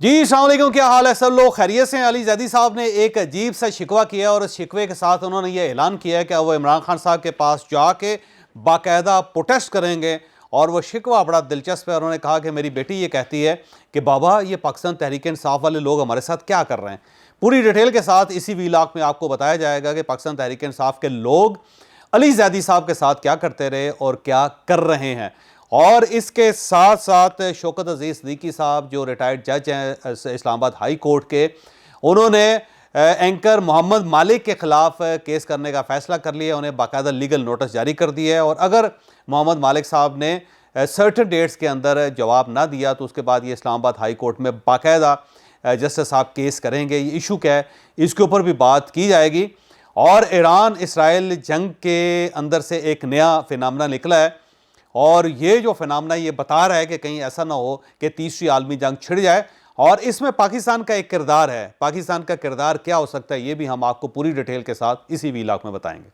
जी अस्सलाम वालेकुम, क्या हाल है सब लोग? खैरियत से हैं? अली जैदी साहब ने एक अजीब सा शिकवा किया और उस शिकवे के साथ उन्होंने ये ऐलान किया है कि वो इमरान खान साहब के पास जाके बाकायदा प्रोटेस्ट करेंगे। और वो शिकवा बड़ा दिलचस्प है। उन्होंने कहा कि मेरी बेटी ये कहती है कि बाबा ये पाकिस्तान तहरीक इंसाफ वाले लोग हमारे साथ क्या कर रहे हैं। पूरी डिटेल के साथ इसी वीलॉग में आपको बताया जाएगा कि पाकिस्तान तहरीक इंसाफ के लोग अली जैदी साहब के साथ क्या करते रहे और क्या कर रहे हैं। और इसके साथ साथ शौकत अजीज सिद्दीकी साहब जो रिटायर्ड जज हैं इस्लामाबाद हाई कोर्ट के, उन्होंने एंकर मोहम्मद मालिक के खिलाफ केस करने का फैसला कर लिया। उन्हें बाकायदा लीगल नोटिस जारी कर दिया है और अगर मोहम्मद मालिक साहब ने सर्टन डेट्स के अंदर जवाब ना दिया तो उसके बाद ये इस्लामाबाद हाई कोर्ट में बाकायदा जस्टिस साहब केस करेंगे। ये इशू क्या है इसके ऊपर भी बात की जाएगी। और ईरान इसराइल जंग के अंदर से एक नया फिनामिना निकला है और ये जो फिनामिना ये बता रहा है कि कहीं ऐसा ना हो कि तीसरी आलमी जंग छिड़ जाए। और इसमें पाकिस्तान का एक किरदार है। पाकिस्तान का किरदार क्या हो सकता है ये भी हम आपको पूरी डिटेल के साथ इसी वीलॉग में बताएंगे।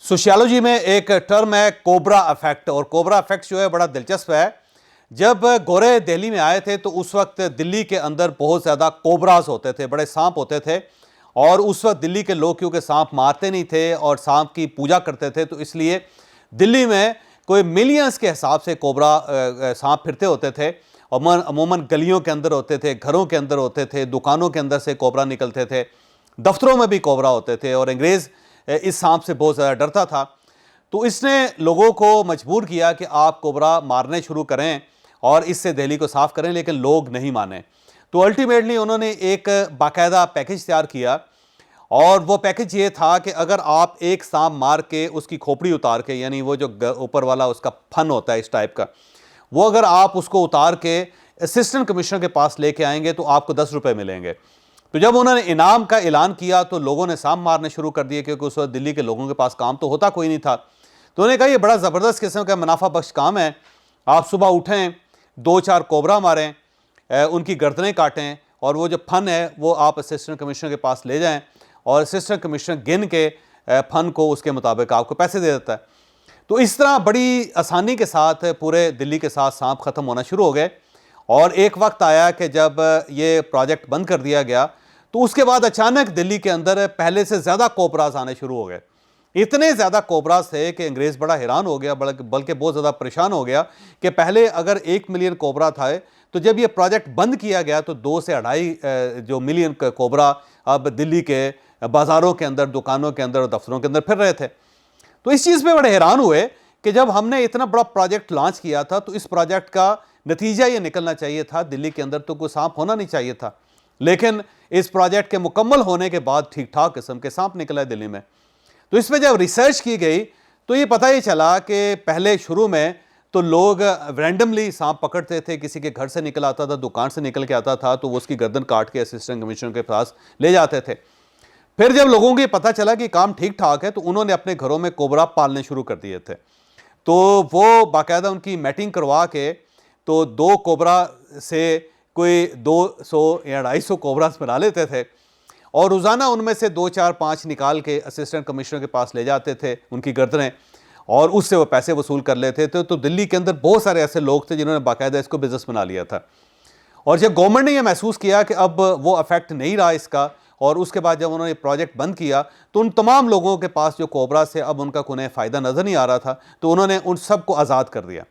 सोशियोलॉजी में एक टर्म है कोबरा इफेक्ट, और कोबरा इफेक्ट जो है बड़ा दिलचस्प है। जब गोरे दिल्ली में आए थे तो उस वक्त दिल्ली के अंदर बहुत ज़्यादा कोबराज होते थे, बड़े सांप होते थे। और उस वक्त दिल्ली के लोग क्योंकि सांप मारते नहीं थे और सांप की पूजा करते थे तो इसलिए दिल्ली में कोई मिलियंस के हिसाब से कोबरा सांप फिरते होते थे। और अमूमन गलियों के अंदर होते थे, घरों के अंदर होते थे, दुकानों के अंदर से कोबरा निकलते थे, दफ्तरों में भी कोबरा होते थे। और अंग्रेज़ इस सांप से बहुत ज़्यादा डरता था तो इसने लोगों को मजबूर किया कि आप कोबरा मारने शुरू करें और इससे दिल्ली को साफ़ करें, लेकिन लोग नहीं माने। तो अल्टीमेटली उन्होंने एक बाकायदा पैकेज तैयार किया और वो पैकेज ये था कि अगर आप एक सांप मार के उसकी खोपड़ी उतार के, यानी वो जो ऊपर वाला उसका फन होता है इस टाइप का, वो अगर आप उसको उतार के असिस्टेंट कमिश्नर के पास लेके आएंगे तो आपको 10 रुपये मिलेंगे। तो जब उन्होंने इनाम का ऐलान किया तो लोगों ने सांप मारने शुरू कर दिए क्योंकि उस वक्त दिल्ली के लोगों के पास काम तो होता कोई नहीं था। तो उन्होंने कहा ये बड़ा ज़बरदस्त किस्म का मुनाफा बख्श काम है। आप सुबह उठें, 2-4 कोबरा मारें, उनकी गर्दनें काटें और वो जो फन है वो आप असिस्टेंट कमिश्नर के पास ले जाएं और असिस्टेंट कमिश्नर गिन के फन को उसके मुताबिक आपको पैसे दे देता है। तो इस तरह बड़ी आसानी के साथ पूरे दिल्ली के साथ सांप ख़त्म होना शुरू हो गए। और एक वक्त आया कि जब ये प्रोजेक्ट बंद कर दिया गया तो उसके बाद अचानक दिल्ली के अंदर पहले से ज़्यादा कोबराज आने शुरू हो गए। इतने ज़्यादा कोबराज थे कि अंग्रेज़ बड़ा हैरान हो गया, बल्कि बहुत ज़्यादा परेशान हो गया कि पहले अगर 1 मिलियन कोबरा था तो जब ये प्रोजेक्ट बंद किया गया तो 2 से 2.5 जो मिलियन कोबरा अब दिल्ली के बाज़ारों के अंदर, दुकानों के अंदर और दफ्तरों के अंदर फिर रहे थे। तो इस चीज़ पे बड़े हैरान हुए कि जब हमने इतना बड़ा प्रोजेक्ट लॉन्च किया था तो इस प्रोजेक्ट का नतीजा ये निकलना चाहिए था, दिल्ली के अंदर तो कोई सांप होना नहीं चाहिए था। लेकिन इस प्रोजेक्ट के मुकम्मल होने के बाद ठीक ठाक किस्म के सांप निकला है दिल्ली में। तो इस पर जब रिसर्च की गई तो ये पता ही चला कि पहले शुरू में तो लोग रैंडमली सांप पकड़ते थे, किसी के घर से निकल आता था, दुकान से निकल के आता था तो वो उसकी गर्दन काट के असिस्टेंट कमिश्नर के पास ले जाते थे। फिर जब लोगों को पता चला कि काम ठीक ठाक है तो उन्होंने अपने घरों में कोबरा पालने शुरू कर दिए थे। तो वो बाकायदा उनकी मैटिंग करवा के तो 2 कोबरा से कोई 200 या 250 कोबरास बना लेते थे और रोज़ाना उनमें से 2, 4, 5 निकाल के असिस्टेंट कमिश्नर के पास ले जाते थे उनकी गर्दनें और उससे वो पैसे वसूल कर लेते थे। तो दिल्ली के अंदर बहुत सारे ऐसे लोग थे जिन्होंने बाकायदा इसको बिज़नेस बना लिया था। और जब गवर्नमेंट ने यह महसूस किया कि अब वो अफेक्ट नहीं रहा इसका, और उसके बाद जब उन्होंने प्रोजेक्ट बंद किया तो उन तमाम लोगों के पास जो कोबरा से अब उनका कोई फ़ायदा नज़र नहीं आ रहा था तो उन्होंने उन सबको आज़ाद कर दिया।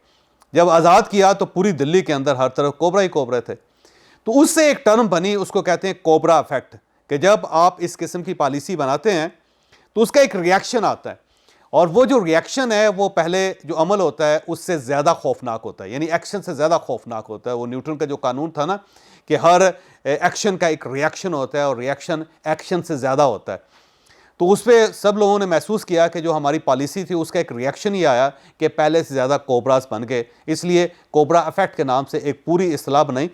जब आज़ाद किया तो पूरी दिल्ली के अंदर हर तरफ कोबरा ही कोबरे थे। तो उससे एक टर्म बनी, उसको कहते हैं कोबरा इफेक्ट, कि जब आप इस किस्म की पॉलिसी बनाते हैं तो उसका एक रिएक्शन आता है और वो जो रिएक्शन है वो पहले जो अमल होता है उससे ज़्यादा खौफनाक होता है, यानी एक्शन से ज़्यादा खौफनाक होता है। वो न्यूटन का जो कानून था ना कि हर एक्शन का एक रिएक्शन होता है और रिएक्शन एक्शन से ज़्यादा होता है। तो उस पर सब लोगों ने महसूस किया कि जो हमारी पॉलिसी थी उसका एक रिएक्शन ही आया कि पहले से ज़्यादा कोबरास बन गए। इसलिए कोबरा इफेक्ट के नाम से एक पूरी इस्तेलाह बनाई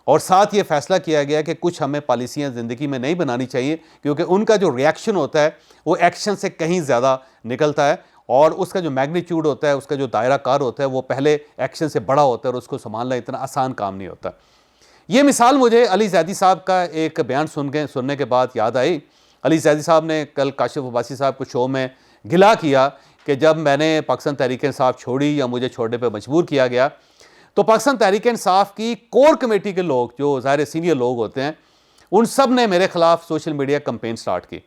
और साथ ये फैसला किया गया कि कुछ हमें पॉलिसियाँ ज़िंदगी में नहीं बनानी चाहिए क्योंकि उनका जो रिएक्शन होता है वो एक्शन से कहीं ज़्यादा निकलता है और उसका जो मैग्नीट्यूड होता है, उसका जो दायरा कार होता है वो पहले एक्शन से बड़ा होता है और उसको संभालना इतना आसान काम नहीं होता। ये मिसाल मुझे अली जैदी साहब का एक बयान सुनने के बाद याद आई। अली जैदी साहब ने कल काशिफ अब्बासी साहब को शो में गिला किया कि जब मैंने पाकिस्तान तहरीक इंसाफ छोड़ी या मुझे छोड़ने पर मजबूर किया गया तो पाकिस्तान तहरीक इंसाफ की कोर कमेटी के लोग, जो ज़ाहिर सीनियर लोग होते हैं, उन सब ने मेरे खिलाफ सोशल मीडिया कंपेन स्टार्ट की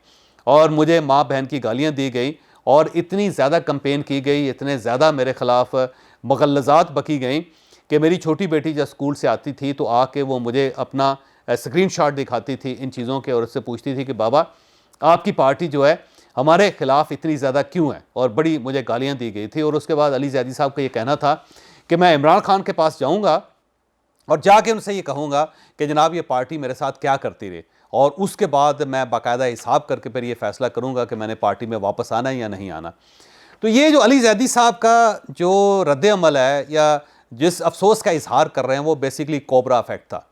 और मुझे माँ बहन की गालियाँ दी गई और इतनी ज़्यादा कंपेन की गई, इतने ज़्यादा मेरे खिलाफ मगलज़ात बकी गई कि मेरी छोटी बेटी जब स्कूल से आती थी तो आके वो मुझे अपना स्क्रीनशॉट दिखाती थी इन चीज़ों के और उससे पूछती थी कि बाबा आपकी पार्टी जो है हमारे खिलाफ इतनी ज़्यादा क्यों है, और बड़ी मुझे गालियाँ दी गई थी। और उसके बाद अली ज़ैदी साहब का ये कहना था कि मैं इमरान खान के पास जाऊँगा और जाके उनसे ये कहूँगा कि जनाब ये पार्टी मेरे साथ क्या करती रही, और उसके बाद मैं बाकायदा हिसाब करके फिर ये फ़ैसला करूँगा कि मैंने पार्टी में वापस आना है या नहीं आना। तो ये जो अली ज़ैदी साहब का जो रद्द अमल है या जिस अफसोस का इजहार कर रहे हैं वो बेसिकली कोबरा इफेक्ट था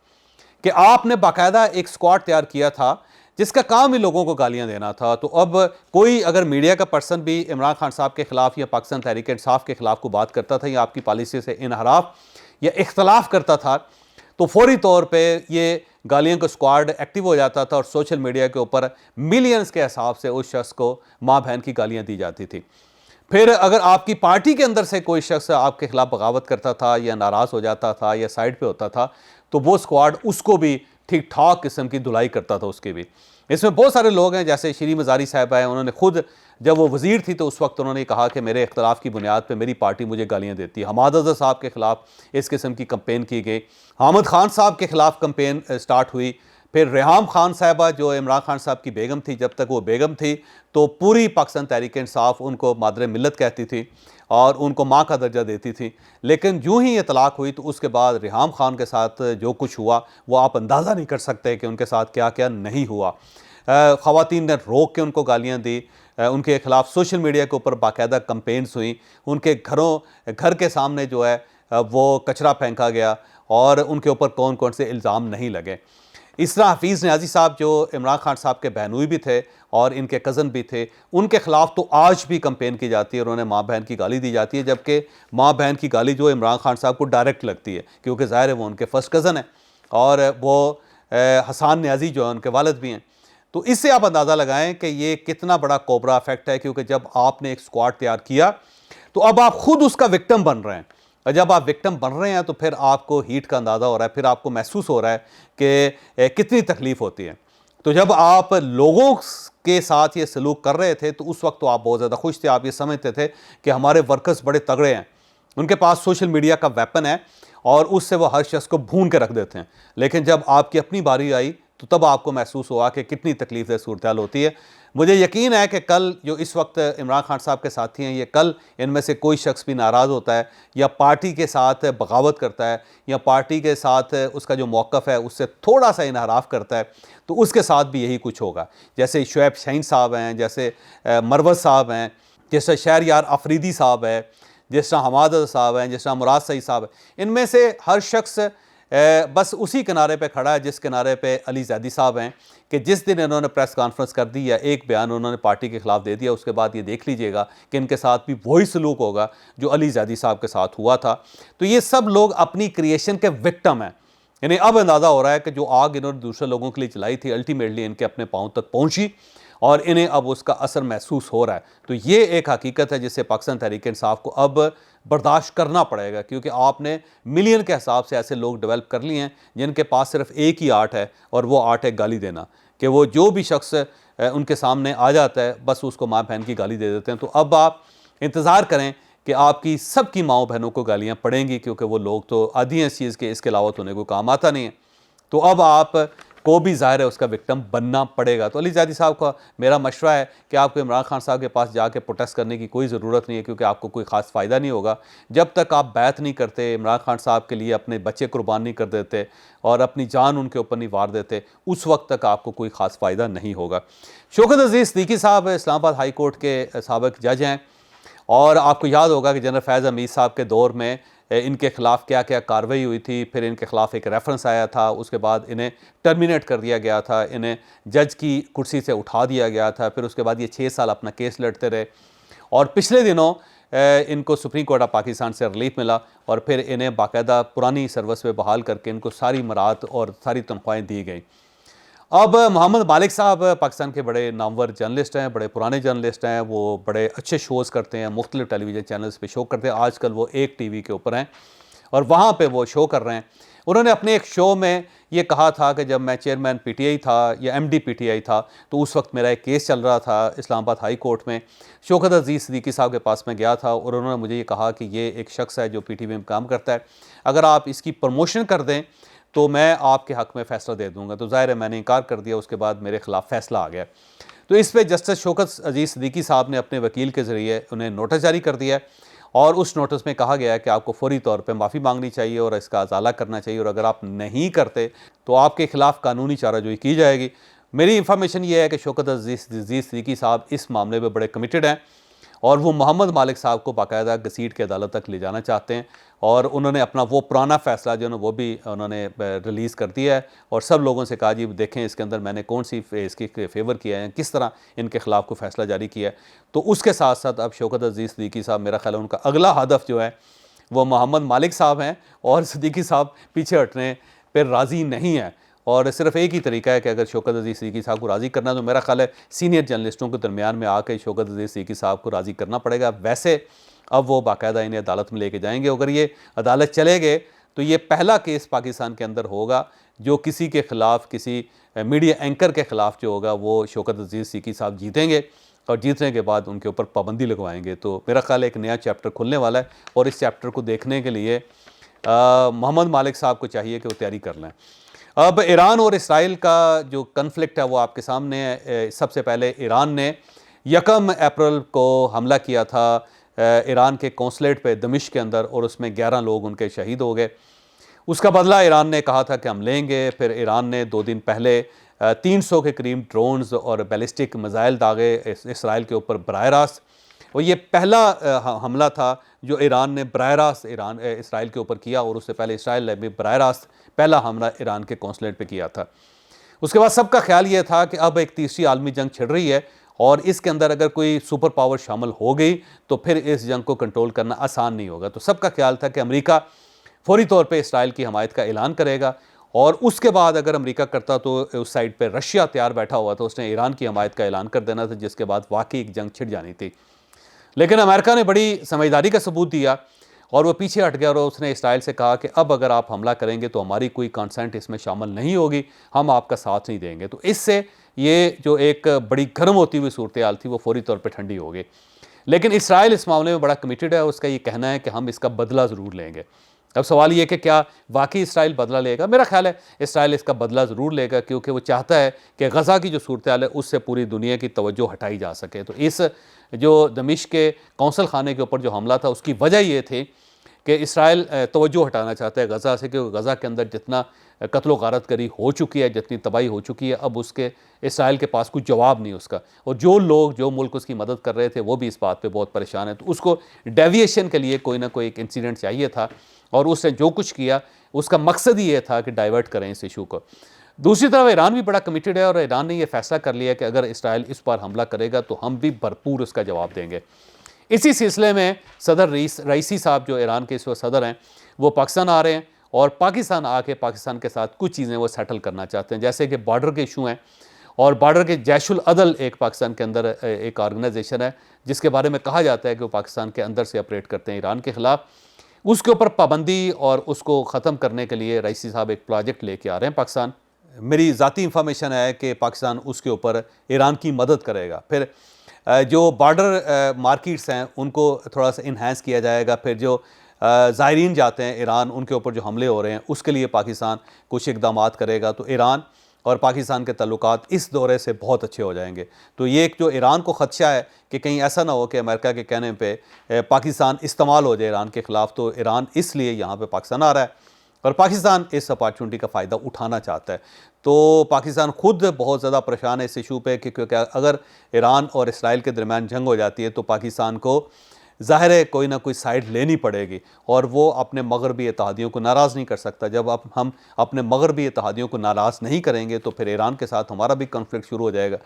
कि आपने बाकायदा एक स्क्वाड तैयार किया था जिसका काम ही लोगों को गालियां देना था। तो अब कोई अगर मीडिया का पर्सन भी इमरान खान साहब के खिलाफ या पाकिस्तान तहरीक इंसाफ के खिलाफ को बात करता था या आपकी पॉलिसी से इनहराफ या इख्तलाफ करता था तो फौरी तौर पे ये गालियों का स्क्वाड एक्टिव हो जाता था और सोशल मीडिया के ऊपर मिलियंस के हिसाब से उस शख्स को माँ बहन की गालियाँ दी जाती थी। फिर अगर आपकी पार्टी के अंदर से कोई शख्स आपके खिलाफ बगावत करता था या नाराज़ हो जाता था या साइड पे होता था तो वो स्क्वाड उसको भी ठीक ठाक किस्म की धुलाई करता था उसके भी। इसमें बहुत सारे लोग हैं जैसे श्री मज़ारी साहब हैं, उन्होंने खुद जब वो वज़ीर थी तो उस वक्त उन्होंने कहा कि मेरे इख्तलाफ की बुनियाद पर मेरी पार्टी मुझे गालियाँ देती है। हमाद अज़हर साहब के खिलाफ इस किस्म की कंपेन की गई, हामिद खान साहब के खिलाफ कंपेन स्टार्ट हुई। फिर रेहाम खान साहबा जो इमरान खान साहब की बेगम थी, जब तक वो बेगम थी तो पूरी पाकिस्तान तहरीक इंसाफ उनको मादर मिल्लत कहती थी और उनको माँ का दर्जा देती थी। लेकिन यूँ ही ये तलाक हुई तो उसके बाद रेहाम खान के साथ जो कुछ हुआ वो आप अंदाज़ा नहीं कर सकते कि उनके साथ क्या क्या नहीं हुआ। ख़वातीन ने रोक के उनको गालियाँ दी, उनके ख़िलाफ़ सोशल मीडिया के ऊपर बाकायदा कंपेन्स हुई, उनके घर के सामने जो है वो कचरा फेंका गया और उनके ऊपर कौन कौन से इल्ज़ाम नहीं लगे। इस तरह हफीज़ नियाज़ी साहब जो इमरान खान साहब के बहनोई भी थे और इनके कज़न भी थे, उनके ख़िलाफ़ तो आज भी कंपेन की जाती है और उन्हें माँ बहन की गाली दी जाती है, जबकि माँ बहन की गाली जो इमरान खान साहब को डायरेक्ट लगती है क्योंकि ज़ाहिर है वो उनके फ़र्स्ट कज़न है और वो हसन नियाज़ी जो है उनके वालिद भी हैं। तो इससे आप अंदाज़ा लगाएं कि ये कितना बड़ा कोबरा इफेक्ट है, क्योंकि जब आपने एक स्क्वाड तैयार किया तो अब आप खुद उसका विक्टिम बन रहे हैं और जब आप विक्टिम बन रहे हैं तो फिर आपको हीट का अंदाज़ा हो रहा है, फिर आपको महसूस हो रहा है कि कितनी तकलीफ़ होती है। तो जब आप लोगों के साथ ये सलूक कर रहे थे तो उस वक्त तो आप बहुत ज़्यादा खुश थे, आप ये समझते थे कि हमारे वर्कर्स बड़े तगड़े हैं, उनके पास सोशल मीडिया का वेपन है और उससे वो हर शख्स को भून के रख देते हैं। लेकिन जब आपकी अपनी बारी आई तो तब आपको महसूस हुआ कि कितनी तकलीफ़ सूरत हाल होती है। मुझे यकीन है कि कल जो इस वक्त इमरान खान साहब के साथी हैं, ये कल इनमें से कोई शख्स भी नाराज़ होता है या पार्टी के साथ बगावत करता है या पार्टी के साथ उसका जो मौक़िफ़ है उससे थोड़ा सा इनहराफ करता है तो उसके साथ भी यही कुछ होगा। जैसे शुएब शाहीन साहब हैं, जैसे मरवत साहब हैं, जैसे शहरयार अफरीदी साहब है, जिस तरह हमाद अज़हर साहब हैं, जिस तरह मुराद सईद साहब हैं। इनमें से हर शख्स बस उसी किनारे पे खड़ा है जिस किनारे पे अली ज़ैदी साहब हैं कि जिस दिन इन्होंने प्रेस कॉन्फ्रेंस कर दी या एक बयान उन्होंने पार्टी के ख़िलाफ़ दे दिया, उसके बाद ये देख लीजिएगा कि इनके साथ भी वही सलूक होगा जो अली ज़ैदी साहब के साथ हुआ था। तो ये सब लोग अपनी क्रिएशन के विक्टिम हैं। इन्हें अब अंदाज़ा हो रहा है कि जो आग इन्होंने दूसरे लोगों के लिए जलाई थी अल्टीमेटली इनके अपने पाँव तक पहुँची और इन्हें अब उसका असर महसूस हो रहा है। तो ये एक हकीकत है जिससे पाकिस्तान तहरीक इंसाफ को अब बर्दाश्त करना पड़ेगा, क्योंकि आपने मिलियन के हिसाब से ऐसे लोग डेवलप कर लिए हैं जिनके पास सिर्फ एक ही आर्ट है और वो आर्ट है गाली देना, कि वो जो भी शख्स उनके सामने आ जाता है बस उसको माँ बहन की गाली दे देते हैं। तो अब आप इंतज़ार करें कि आपकी सबकी माँओं बहनों को गालियाँ पड़ेंगी, क्योंकि वो लोग तो आधी हैं इस चीज़ के, इसके अलावा तो उन्हें कोई काम आता नहीं है। तो अब आप को भी ज़ाहिर है उसका विक्टिम बनना पड़ेगा। तो अली ज़ैदी साहब का मेरा मशवरा है कि आपको इमरान खान साहब के पास जाके प्रोटेस्ट करने की कोई ज़रूरत नहीं है, क्योंकि आपको कोई ख़ास फ़ायदा नहीं होगा। जब तक आप बैत नहीं करते, इमरान खान साहब के लिए अपने बच्चे कुर्बान नहीं कर देते और अपनी जान उनके ऊपर नहीं वार देते, उस वक्त तक आपको कोई ख़ास फ़ायदा नहीं होगा। शौकत अज़ीज़ सिद्दीकी साहब इस्लामाबाद हाई कोर्ट के साबिक़ जज हैं और आपको याद होगा कि जनरल फैज़ हमीद साहब के दौर में इनके ख़िलाफ़ क्या क्या कार्रवाई हुई थी। फिर इनके ख़िलाफ़ एक रेफरेंस आया था, उसके बाद इन्हें टर्मिनेट कर दिया गया था, इन्हें जज की कुर्सी से उठा दिया गया था। फिर उसके बाद ये 6 साल अपना केस लड़ते रहे और पिछले दिनों इनको सुप्रीम कोर्ट ऑफ पाकिस्तान से रिलीफ मिला और फिर इन्हें बाकायदा पुरानी सर्विस में बहाल करके इनको सारी मराहत और सारी तनख्वाहें दी गई। अब मोहम्मद मालिक साहब पाकिस्तान के बड़े नामवर जर्नलिस्ट हैं, बड़े पुराने जर्नलिस्ट हैं, वो बड़े अच्छे शोज़ करते हैं, मुख्तलिफ टेलीविज़न चैनल्स पे शो करते हैं। आजकल वो एक टीवी के ऊपर हैं और वहाँ पे वो शो कर रहे हैं। उन्होंने अपने एक शो में ये कहा था कि जब मैं चेयरमैन पीटीआई था या एमडी पीटीआई था तो उस वक्त मेरा एक केस चल रहा था इस्लामाबाद हाई कोर्ट में। शौकत अजीज़ सिद्दीकी साहब के पास मैं गया था और उन्होंने मुझे ये कहा कि ये एक शख्स है जो पीटीवी में काम करता है, अगर आप इसकी प्रमोशन कर दें तो मैं आपके हक़ में फ़ैसला दे दूँगा। तो ज़ाहिर है मैंने इनकार कर दिया, उसके बाद मेरे ख़िलाफ़ फ़ैसला आ गया। तो इस पर जस्टिस शौकत अजीज़ सिद्दीकी साहब ने अपने वकील के ज़रिए उन्हें नोटिस जारी कर दिया है और उस नोटिस में कहा गया है कि आपको फ़ौरी तौर पे माफ़ी मांगनी चाहिए और इसका अज़ाला करना चाहिए, और अगर आप नहीं करते तो आपके ख़िलाफ़ कानूनी चाराजोई की जाएगी। मेरी इंफॉर्मेशन ये है कि शौकत अजीज़ सिद्दीकी साहब इस मामले में बड़े कमिटेड हैं और वो मोहम्मद मालिक साहब को बाकायदा घसीट के अदालत तक ले जाना चाहते हैं, और उन्होंने अपना वो पुराना फ़ैसला जो है वो भी उन्होंने रिलीज़ कर दिया है और सब लोगों से कहा जी देखें इसके अंदर मैंने कौन सी इसकी फेवर किया है, किस तरह इनके ख़िलाफ़ को फ़ैसला जारी किया है। तो उसके साथ साथ अब शौकत अजीज़ सिद्दीकी साहब, मेरा ख्याल है उनका अगला हदफ जो है वो मोहम्मद मालिक साहब हैं, और सिद्दीकी साहब पीछे हटने पर राज़ी नहीं है और सिर्फ एक ही तरीका है कि अगर शौकत अजीज़ सिद्दीकी साहब को राज़ी करना है तो मेरा ख्याल है सीनियर जर्नलिस्टों के दरमियान में आकर शौकत अजीज़ सिद्दीकी साहब को राज़ी करना पड़ेगा। वैसे अब वो बाकायदा इन्हें अदालत में लेके जाएंगे। अगर ये अदालत चले गए तो ये पहला केस पाकिस्तान के अंदर होगा जो किसी के ख़िलाफ़, किसी मीडिया एंकर के ख़िलाफ़ जो होगा वो शौकत अजीज़ सिद्दीकी साहब जीतेंगे और जीतने के बाद उनके ऊपर पाबंदी लगवाएंगे। तो मेरा ख्याल है एक नया चैप्टर खुलने वाला है और इस चैप्टर को देखने के लिए मोहम्मद मालिक साहब को चाहिए कि वो तैयारी कर लें। अब ईरान और इसराइल का जो कन्फ्लिक्ट है वो आपके सामने है। सबसे पहले ईरान ने 1 अप्रैल को हमला किया था ईरान के कौंसलेट पे दमिश्क के अंदर और उसमें 11 लोग उनके शहीद हो गए। उसका बदला ईरान ने कहा था कि हम लेंगे। फिर ईरान ने 2 दिन पहले 300 के करीब ड्रोन्स और बैलिस्टिक मिसाइल दागे इसराइल के ऊपर बराह रास्त, और ये पहला हमला था जो ईरान ने बराह रास्त इसराइल के ऊपर किया, और उससे पहले इसराइल ने भी बराह रास्त पहला हमला ईरान के कौंसलेट पे किया था। उसके बाद सबका ख्याल ये था कि अब एक तीसरी आलमी जंग छिड़ रही है और इसके अंदर अगर कोई सुपर पावर शामिल हो गई तो फिर इस जंग को कंट्रोल करना आसान नहीं होगा। तो सबका ख्याल था कि अमेरिका फौरी तौर पे इसराइल की हमायत का ऐलान करेगा, और उसके बाद अगर अमेरिका करता तो उस साइड पे रशिया तैयार बैठा हुआ था, उसने ईरान की हमायत का ऐलान कर देना था, जिसके बाद वाकई एक जंग छिड़ जानी थी। लेकिन अमेरिका ने बड़ी समझदारी का सबूत दिया और वो पीछे हट गया और उसने इसराइल से कहा कि अब अगर आप हमला करेंगे तो हमारी कोई कंसेंट इसमें शामिल नहीं होगी, हम आपका साथ नहीं देंगे। तो इससे ये जो एक बड़ी गर्म होती हुई सूरत हाल थी वो फौरी तौर पर ठंडी हो गई। लेकिन इसराइल इस मामले में बड़ा कमिटेड है, उसका ये कहना है कि हम इसका बदला ज़रूर लेंगे। अब सवाल ये कि क्या वाकई इसराइल बदला लेगा? मेरा ख्याल है इसराइल इसका बदला ज़रूर लेगा, क्योंकि वो चाहता है कि गज़ा की जो सूरत हाल है उससे पूरी दुनिया की तवज्जो हटाई जा सके। तो इस जो दमिश्क के कौंसल खाने के ऊपर जो हमला था उसकी वजह ये थी कि इसराइल तवज्जो हटाना चाहता है गज़ा से, क्योंकि गज़ा के अंदर जितना कत्ल गारत करी हो चुकी है, जितनी तबाही हो चुकी है, अब उसके इसराइल के पास कोई जवाब नहीं उसका। और जो लोग, जो मुल्क उसकी मदद कर रहे थे वो भी इस बात पे बहुत परेशान है। तो उसको डेविएशन के लिए कोई ना कोई एक इंसिडेंट चाहिए था, और उसने जो कुछ किया उसका मकसद ही ये था कि डाइवर्ट करें इस इशू को। दूसरी तरफ ईरान भी बड़ा कमिटेड है और ईरान ने यह फैसला कर लिया कि अगर इसराइल इस बार हमला करेगा तो हम भी भरपूर उसका जवाब देंगे। इसी सिलसिले में सदर रईसी साहब जो ईरान के इस वक्त सदर हैं वो पाकिस्तान आ रहे हैं और पाकिस्तान आके पाकिस्तान के साथ कुछ चीज़ें वो सेटल करना चाहते हैं, जैसे कि बॉर्डर के इशू हैं। और बॉर्डर के जैशुल अदल एक पाकिस्तान के अंदर एक ऑर्गेनाइजेशन है जिसके बारे में कहा जाता है कि वो पाकिस्तान के अंदर से ऑपरेट करते हैं ईरान के ख़िलाफ़। उसके ऊपर पाबंदी और उसको ख़त्म करने के लिए रईसी साहब एक प्रोजेक्ट लेके आ रहे हैं पाकिस्तान। मेरी ज़ाती इंफॉर्मेशन है कि पाकिस्तान उसके ऊपर ईरान की मदद करेगा। फिर जो बॉर्डर मार्केट्स हैं उनको थोड़ा सा इन्हांस किया जाएगा। फिर जो ज़ायरीन जाते हैं ईरान, उनके ऊपर जो हमले हो रहे हैं उसके लिए पाकिस्तान कुछ इक़दाम करेगा। तो ईरान और पाकिस्तान के ताल्लुकात इस दौरे से बहुत अच्छे हो जाएंगे। तो ये एक जो ईरान को ख़दशा है कि कहीं ऐसा ना हो कि अमेरिका के कहने पे पाकिस्तान इस्तेमाल हो जाए ईरान के ख़िलाफ़, तो ईरान इसलिए यहाँ पे पाकिस्तान आ रहा है और पाकिस्तान इस अपॉर्चुनिटी का फ़ायदा उठाना चाहता है। तो पाकिस्तान खुद बहुत ज़्यादा परेशान है इस इशू पे कि क्योंकि अगर ईरान और इसराइल के दरमियान जंग हो जाती है तो पाकिस्तान को ज़ाहिर है कोई ना कोई साइड लेनी पड़ेगी और वो अपने मगरबी इत्तेहादियों को नाराज़ नहीं कर सकता। जब हम अपने मगरबी इत्तेहादियों को नाराज़ नहीं करेंगे तो फिर ईरान के साथ हमारा भी कॉन्फ्लिक्ट शुरू हो जाएगा,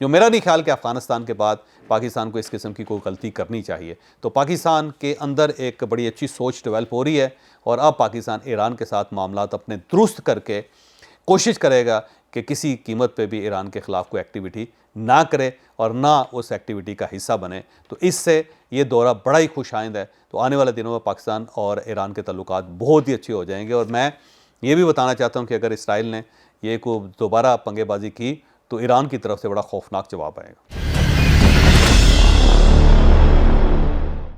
जो मेरा नहीं ख्याल कि अफ़गानिस्तान के बाद पाकिस्तान को इस किस्म की कोई गलती करनी चाहिए। तो पाकिस्तान के अंदर एक बड़ी अच्छी सोच डेवलप हो रही है और अब पाकिस्तान ईरान के साथ मामलात अपने दुरुस्त करके कोशिश करेगा कि किसी कीमत पे भी ईरान के ख़िलाफ़ कोई एक्टिविटी ना करे और ना उस एक्टिविटी का हिस्सा बने। तो इससे ये दौरा बड़ा ही खुशाइंद है। तो आने वाले दिनों में पाकिस्तान और ईरान के ताल्लुकात बहुत ही अच्छे हो जाएंगे। और मैं ये भी बताना चाहता हूँ कि अगर इसराइल ने ये को दोबारा पंगेबाजी की तो ईरान की तरफ से बड़ा खौफनाक जवाब आएगा।